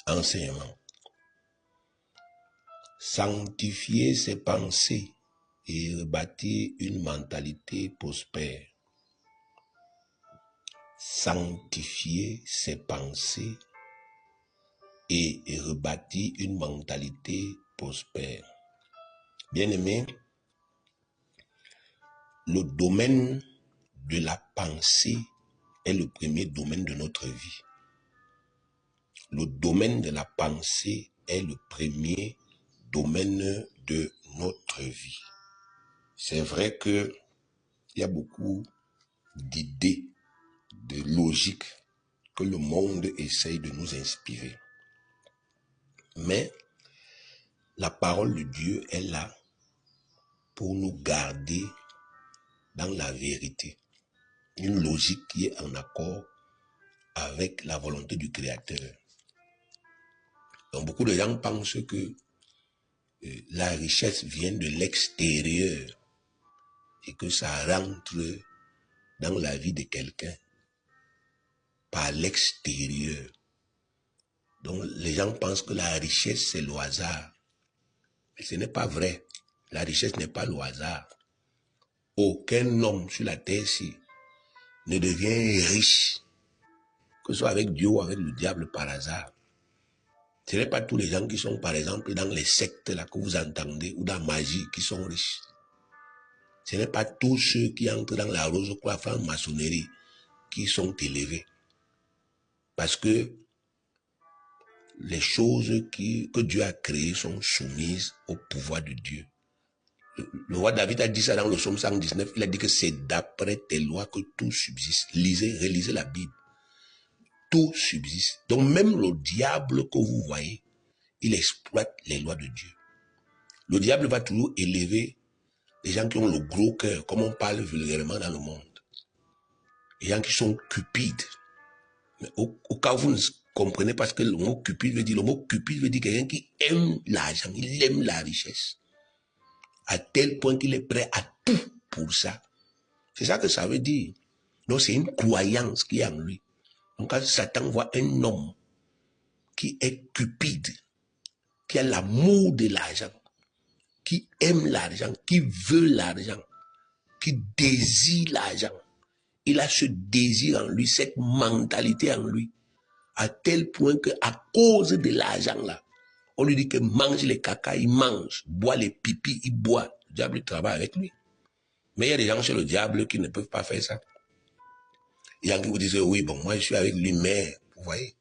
Enseignement. Sanctifier ses pensées et rebâtir une mentalité prospère. Sanctifier ses pensées et rebâtir une mentalité prospère. Bien-aimés, le domaine de la pensée est le premier domaine de notre vie. Le domaine de la pensée est le premier domaine de notre vie. C'est vrai que il y a beaucoup d'idées, de logique que le monde essaye de nous inspirer. Mais la parole de Dieu est là pour nous garder dans la vérité. Une logique qui est en accord avec la volonté du Créateur. Donc beaucoup de gens pensent que la richesse vient de l'extérieur et que ça rentre dans la vie de quelqu'un par l'extérieur. Donc les gens pensent que la richesse c'est le hasard. Mais ce n'est pas vrai. La richesse n'est pas le hasard. Aucun homme sur la terre-ci ne devient riche, que ce soit avec Dieu ou avec le diable par hasard. Ce n'est pas tous les gens qui sont, par exemple, dans les sectes là que vous entendez, ou dans la magie, qui sont riches. Ce n'est pas tous ceux qui entrent dans la rose-croix franc-maçonnerie qui sont élevés. Parce que les choses que Dieu a créées sont soumises au pouvoir de Dieu. Le roi David a dit ça dans le psaume 119, il a dit que c'est d'après tes lois que tout subsiste. Lisez, relisez la Bible. Tout subsiste. Donc même le diable que vous voyez, il exploite les lois de Dieu. Le diable va toujours élever les gens qui ont le gros cœur, comme on parle vulgairement dans le monde. Les gens qui sont cupides. Mais au cas où vous ne comprenez pas ce que le mot cupide veut dire, le mot cupide veut dire quelqu'un qui aime l'argent, il aime la richesse. À tel point qu'il est prêt à tout pour ça. C'est ça que ça veut dire. Donc c'est une croyance qui est en lui. Donc quand Satan voit un homme qui est cupide, qui a l'amour de l'argent, qui aime l'argent, qui veut l'argent, qui désire l'argent, il a ce désir en lui, cette mentalité en lui, à tel point qu'à cause de l'argent là, on lui dit que mange les caca, il mange, boit les pipis, il boit. Le diable travaille avec lui. Mais il y a des gens chez le diable qui ne peuvent pas faire ça. Il y a qui vous disent, oui, bon, moi je suis avec lui, mais, vous voyez,